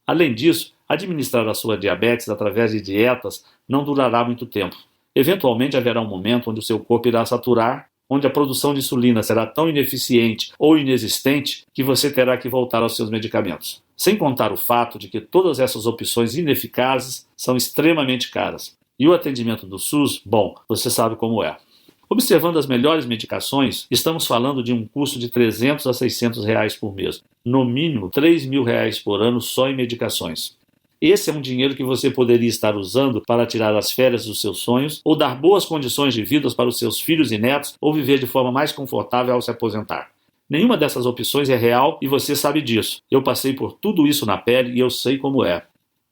Speaker 1: Além disso, administrar a sua diabetes através de dietas não durará muito tempo. Eventualmente haverá um momento onde o seu corpo irá saturar, onde a produção de insulina será tão ineficiente ou inexistente que você terá que voltar aos seus medicamentos. Sem contar o fato de que todas essas opções ineficazes são extremamente caras. E o atendimento do SUS, bom, você sabe como é. Observando as melhores medicações, estamos falando de um custo de R$300 a R$600 por mês. No mínimo, R$3.000 por ano só em medicações. Esse é um dinheiro que você poderia estar usando para tirar as férias dos seus sonhos, ou dar boas condições de vida para os seus filhos e netos, ou viver de forma mais confortável ao se aposentar. Nenhuma dessas opções é real e você sabe disso. Eu passei por tudo isso na pele e eu sei como é.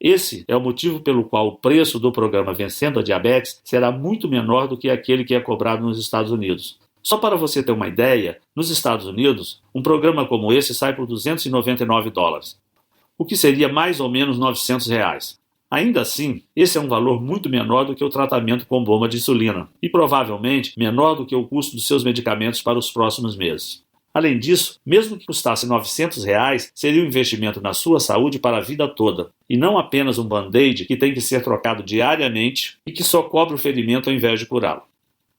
Speaker 1: Esse é o motivo pelo qual o preço do programa Vencendo a Diabetes será muito menor do que aquele que é cobrado nos Estados Unidos. Só para você ter uma ideia, nos Estados Unidos, um programa como esse sai por $299, o que seria mais ou menos R$ 900. Ainda assim, esse é um valor muito menor do que o tratamento com bomba de insulina e provavelmente menor do que o custo dos seus medicamentos para os próximos meses. Além disso, mesmo que custasse R$ 900, seria um investimento na sua saúde para a vida toda, e não apenas um band-aid que tem que ser trocado diariamente e que só cobre o ferimento ao invés de curá-lo.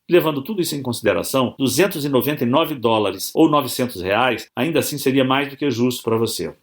Speaker 1: Levando tudo isso em consideração, $299 ou R$ 900 ainda assim seria mais do que justo para você.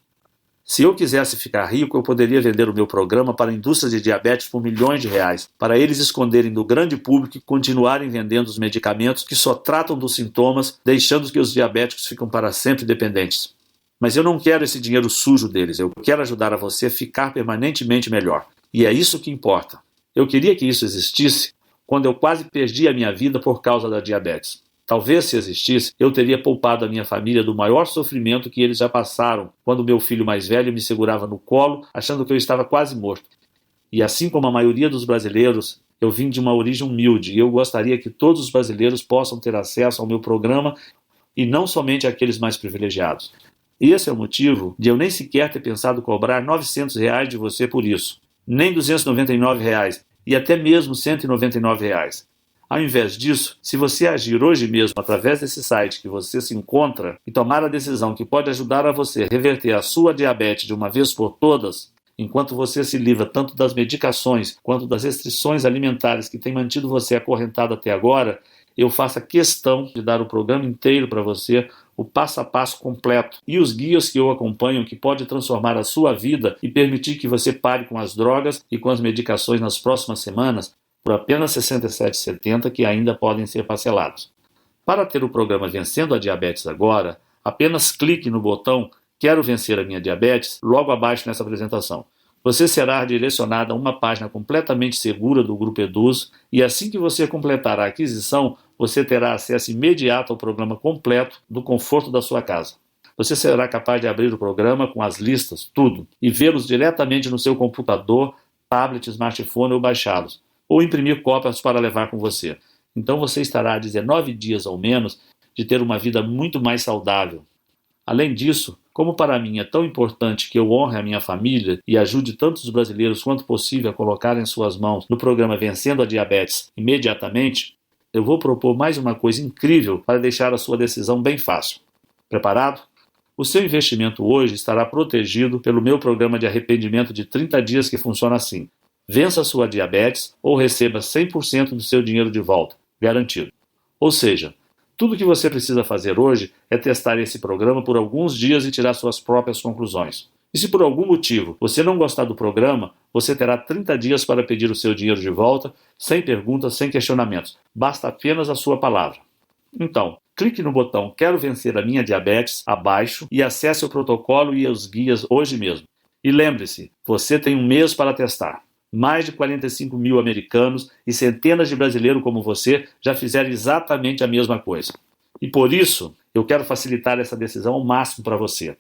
Speaker 1: Se eu quisesse ficar rico, eu poderia vender o meu programa para a indústria de diabetes por milhões de reais, para eles esconderem do grande público e continuarem vendendo os medicamentos que só tratam dos sintomas, deixando que os diabéticos ficam para sempre dependentes. Mas eu não quero esse dinheiro sujo deles, eu quero ajudar a você a ficar permanentemente melhor. E é isso que importa. Eu queria que isso existisse quando eu quase perdi a minha vida por causa da diabetes. Talvez, se existisse, eu teria poupado a minha família do maior sofrimento que eles já passaram quando meu filho mais velho me segurava no colo, achando que eu estava quase morto. E assim como a maioria dos brasileiros, eu vim de uma origem humilde e eu gostaria que todos os brasileiros possam ter acesso ao meu programa e não somente aqueles mais privilegiados. Esse é o motivo de eu nem sequer ter pensado cobrar R$ 900 de você por isso, nem R$ 299 e até mesmo R$ 199. Ao invés disso, se você agir hoje mesmo através desse site que você se encontra e tomar a decisão que pode ajudar a você a reverter a sua diabetes de uma vez por todas, enquanto você se livra tanto das medicações quanto das restrições alimentares que têm mantido você acorrentado até agora, eu faço a questão de dar o programa inteiro para você, o passo a passo completo e os guias que eu acompanho que pode transformar a sua vida e permitir que você pare com as drogas e com as medicações nas próximas semanas, por apenas R$ 67,70 que ainda podem ser parcelados. Para ter o programa Vencendo a Diabetes Agora, apenas clique no botão Quero Vencer a Minha Diabetes logo abaixo nessa apresentação. Você será direcionado a uma página completamente segura do Grupo Eduz e assim que você completar a aquisição, você terá acesso imediato ao programa completo do conforto da sua casa. Você será capaz de abrir o programa com as listas, tudo, e vê-los diretamente no seu computador, tablet, smartphone ou baixá-los, ou imprimir cópias para levar com você. Então você estará a 19 dias ou menos de ter uma vida muito mais saudável. Além disso, como para mim é tão importante que eu honre a minha família e ajude tantos brasileiros quanto possível a colocar em suas mãos no programa Vencendo a Diabetes imediatamente, eu vou propor mais uma coisa incrível para deixar a sua decisão bem fácil. Preparado? O seu investimento hoje estará protegido pelo meu programa de arrependimento de 30 dias que funciona assim. Vença a sua diabetes ou receba 100% do seu dinheiro de volta, garantido. Ou seja, tudo o que você precisa fazer hoje é testar esse programa por alguns dias e tirar suas próprias conclusões. E se por algum motivo você não gostar do programa, você terá 30 dias para pedir o seu dinheiro de volta, sem perguntas, sem questionamentos. Basta apenas a sua palavra. Então, clique no botão Quero Vencer a Minha Diabetes abaixo e acesse o protocolo e os guias hoje mesmo. E lembre-se, você tem um mês para testar. Mais de 45 mil americanos e centenas de brasileiros como você já fizeram exatamente a mesma coisa. E por isso, eu quero facilitar essa decisão ao máximo para você.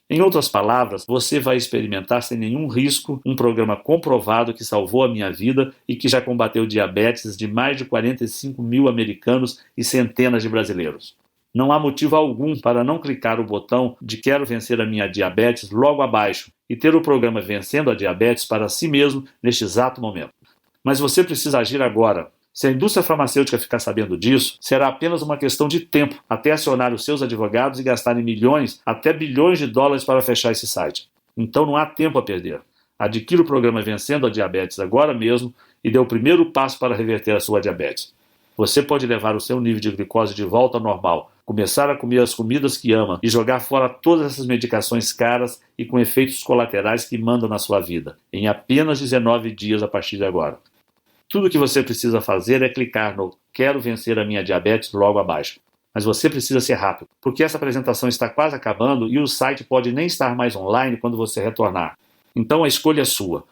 Speaker 1: Em outras palavras, você vai experimentar sem nenhum risco um programa comprovado que salvou a minha vida e que já combateu diabetes de mais de 45 mil americanos e centenas de brasileiros. Não há motivo algum para não clicar o botão de Quero Vencer a Minha Diabetes logo abaixo e ter o programa Vencendo a Diabetes para si mesmo neste exato momento. Mas você precisa agir agora. Se a indústria farmacêutica ficar sabendo disso, será apenas uma questão de tempo até acionar os seus advogados e gastarem milhões até bilhões de dólares para fechar esse site. Então não há tempo a perder. Adquira o programa Vencendo a Diabetes agora mesmo e dê o primeiro passo para reverter a sua diabetes. Você pode levar o seu nível de glicose de volta ao normal, começar a comer as comidas que ama e jogar fora todas essas medicações caras e com efeitos colaterais que mandam na sua vida, em apenas 19 dias a partir de agora. Tudo o que você precisa fazer é clicar no Quero Vencer a Minha Diabetes logo abaixo. Mas você precisa ser rápido, porque essa apresentação está quase acabando e o site pode nem estar mais online quando você retornar. Então a escolha é sua.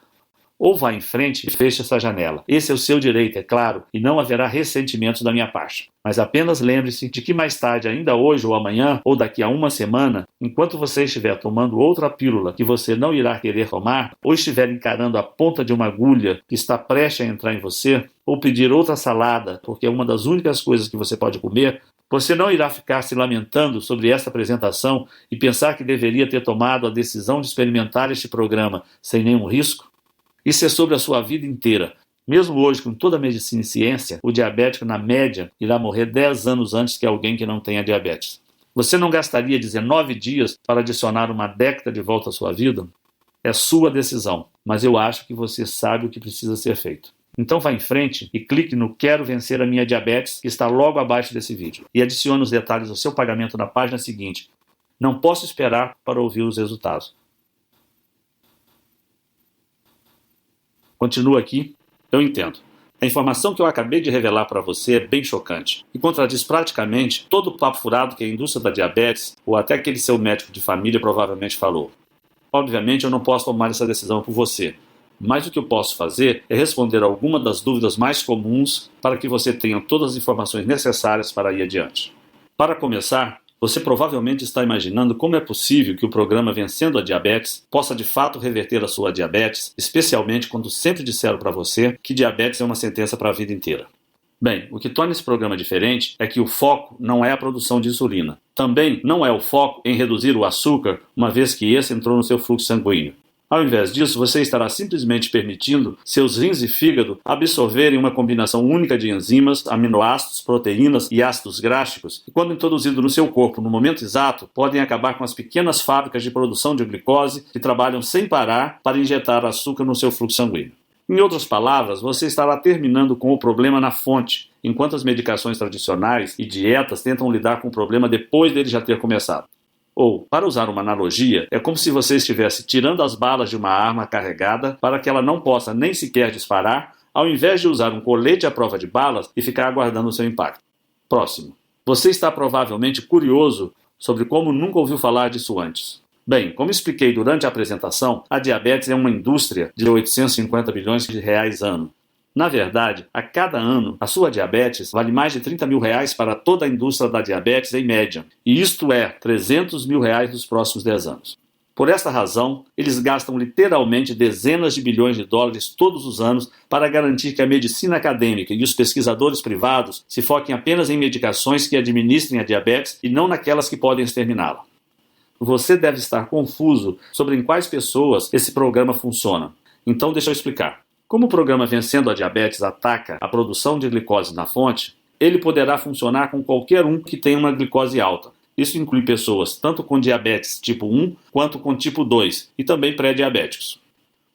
Speaker 1: Ou vá em frente e feche essa janela. Esse é o seu direito, é claro, e não haverá ressentimentos da minha parte. Mas apenas lembre-se de que mais tarde, ainda hoje ou amanhã, ou daqui a uma semana, enquanto você estiver tomando outra pílula que você não irá querer tomar, ou estiver encarando a ponta de uma agulha que está prestes a entrar em você, ou pedir outra salada, porque é uma das únicas coisas que você pode comer, você não irá ficar se lamentando sobre esta apresentação e pensar que deveria ter tomado a decisão de experimentar este programa sem nenhum risco? Isso é sobre a sua vida inteira. Mesmo hoje, com toda a medicina e ciência, o diabético, na média, irá morrer 10 anos antes que alguém que não tenha diabetes. Você não gastaria 19 dias para adicionar uma década de volta à sua vida? É sua decisão, mas eu acho que você sabe o que precisa ser feito. Então vá em frente e clique no Quero Vencer a Minha Diabetes, que está logo abaixo desse vídeo, e adicione os detalhes do seu pagamento na página seguinte. Não posso esperar para ouvir os resultados. Continua aqui. Eu entendo. A informação que eu acabei de revelar para você é bem chocante e contradiz praticamente todo o papo furado que a indústria da diabetes ou até aquele seu médico de família provavelmente falou. Obviamente eu não posso tomar essa decisão por você, mas o que eu posso fazer é responder algumas das dúvidas mais comuns para que você tenha todas as informações necessárias para ir adiante. Para começar, você provavelmente está imaginando como é possível que o programa Vencendo a Diabetes possa de fato reverter a sua diabetes, especialmente quando sempre disseram para você que diabetes é uma sentença para a vida inteira. Bem, o que torna esse programa diferente é que o foco não é a produção de insulina. Também não é o foco em reduzir o açúcar, uma vez que esse entrou no seu fluxo sanguíneo. Ao invés disso, você estará simplesmente permitindo seus rins e fígado absorverem uma combinação única de enzimas, aminoácidos, proteínas e ácidos gráficos, que, quando introduzidos no seu corpo no momento exato, podem acabar com as pequenas fábricas de produção de glicose que trabalham sem parar para injetar açúcar no seu fluxo sanguíneo. Em outras palavras, você estará terminando com o problema na fonte, enquanto as medicações tradicionais e dietas tentam lidar com o problema depois dele já ter começado. Ou, para usar uma analogia, é como se você estivesse tirando as balas de uma arma carregada para que ela não possa nem sequer disparar, ao invés de usar um colete à prova de balas e ficar aguardando o seu impacto. Próximo. Você está provavelmente curioso sobre como nunca ouviu falar disso antes. Bem, como expliquei durante a apresentação, a diabetes é uma indústria de 850 bilhões de reais ano. Na verdade, a cada ano, a sua diabetes vale mais de 30 mil reais para toda a indústria da diabetes em média, e isto é 300 mil reais nos próximos 10 anos. Por esta razão, eles gastam literalmente dezenas de bilhões de dólares todos os anos para garantir que a medicina acadêmica e os pesquisadores privados se foquem apenas em medicações que administrem a diabetes e não naquelas que podem exterminá-la. Você deve estar confuso sobre em quais pessoas esse programa funciona. Então deixa eu explicar. Como o programa Vencendo a Diabetes ataca a produção de glicose na fonte, ele poderá funcionar com qualquer um que tenha uma glicose alta. Isso inclui pessoas tanto com diabetes tipo 1 quanto com tipo 2 e também pré-diabéticos.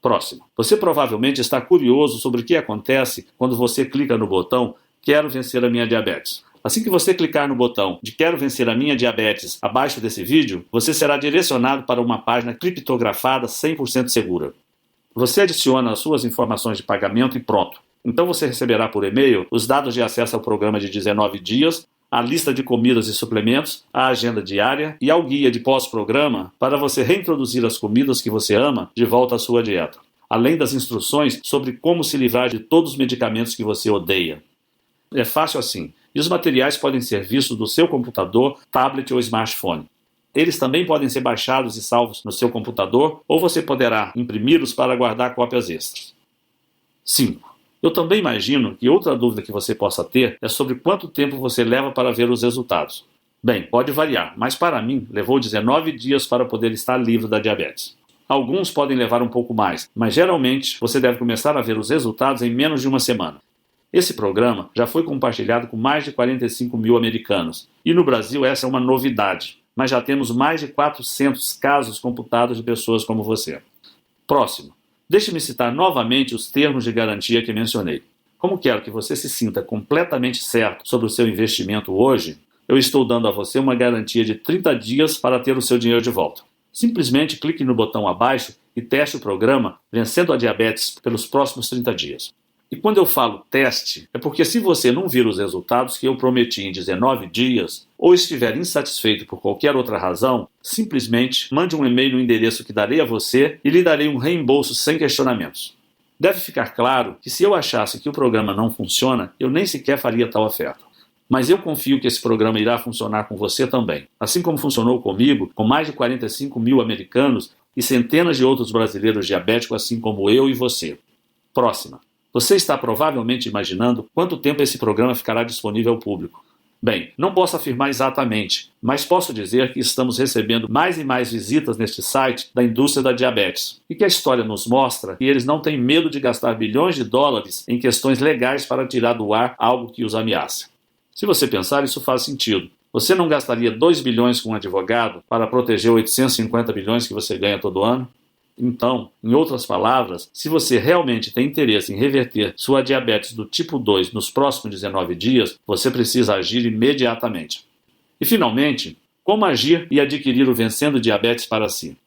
Speaker 1: Próximo. Você provavelmente está curioso sobre o que acontece quando você clica no botão Quero Vencer a Minha Diabetes. Assim que você clicar no botão de Quero Vencer a Minha Diabetes abaixo desse vídeo, você será direcionado para uma página criptografada 100% segura. Você adiciona as suas informações de pagamento e pronto. Então você receberá por e-mail os dados de acesso ao programa de 19 dias, a lista de comidas e suplementos, a agenda diária e ao guia de pós-programa para você reintroduzir as comidas que você ama de volta à sua dieta, além das instruções sobre como se livrar de todos os medicamentos que você odeia. É fácil assim, e os materiais podem ser vistos do seu computador, tablet ou smartphone. Eles também podem ser baixados e salvos no seu computador, ou você poderá imprimi-los para guardar cópias extras. 5. Eu também imagino que outra dúvida que você possa ter é sobre quanto tempo você leva para ver os resultados. Bem, pode variar, mas para mim levou 19 dias para poder estar livre da diabetes. Alguns podem levar um pouco mais, mas geralmente você deve começar a ver os resultados em menos de uma semana. Esse programa já foi compartilhado com mais de 45 mil americanos, e no Brasil essa é uma novidade. Mas já temos mais de 400 casos computados de pessoas como você. Próximo. Deixe-me citar novamente os termos de garantia que mencionei. Como quero que você se sinta completamente certo sobre o seu investimento hoje, eu estou dando a você uma garantia de 30 dias para ter o seu dinheiro de volta. Simplesmente clique no botão abaixo e teste o programa Vencendo a Diabetes pelos próximos 30 dias. E quando eu falo teste, é porque se você não vir os resultados que eu prometi em 19 dias, ou estiver insatisfeito por qualquer outra razão, simplesmente mande um e-mail no endereço que darei a você e lhe darei um reembolso sem questionamentos. Deve ficar claro que se eu achasse que o programa não funciona, eu nem sequer faria tal oferta. Mas eu confio que esse programa irá funcionar com você também. Assim como funcionou comigo, com mais de 45 mil americanos e centenas de outros brasileiros diabéticos, assim como eu e você. Próxima. Você está provavelmente imaginando quanto tempo esse programa ficará disponível ao público. Bem, não posso afirmar exatamente, mas posso dizer que estamos recebendo mais e mais visitas neste site da indústria da diabetes e que a história nos mostra que eles não têm medo de gastar bilhões de dólares em questões legais para tirar do ar algo que os ameaça. Se você pensar, isso faz sentido. Você não gastaria 2 bilhões com um advogado para proteger 850 bilhões que você ganha todo ano? Então, em outras palavras, se você realmente tem interesse em reverter sua diabetes do tipo 2 nos próximos 19 dias, você precisa agir imediatamente. E finalmente, como agir e adquirir o Vencendo Diabetes para si?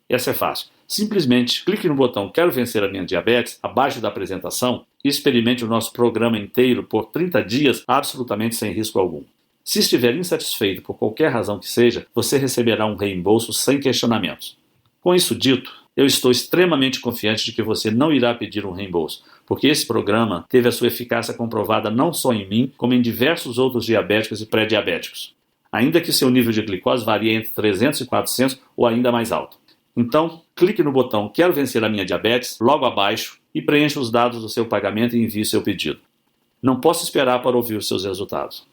Speaker 1: Essa é fácil. Simplesmente clique no botão Quero Vencer a Minha Diabetes abaixo da apresentação e experimente o nosso programa inteiro por 30 dias absolutamente sem risco algum. Se estiver insatisfeito por qualquer razão que seja, você receberá um reembolso sem questionamentos. Com isso dito, eu estou extremamente confiante de que você não irá pedir um reembolso, porque esse programa teve a sua eficácia comprovada não só em mim, como em diversos outros diabéticos e pré-diabéticos, ainda que seu nível de glicose varie entre 300 e 400 ou ainda mais alto. Então, clique no botão Quero Vencer a Minha Diabetes logo abaixo e preencha os dados do seu pagamento e envie seu pedido. Não posso esperar para ouvir os seus resultados.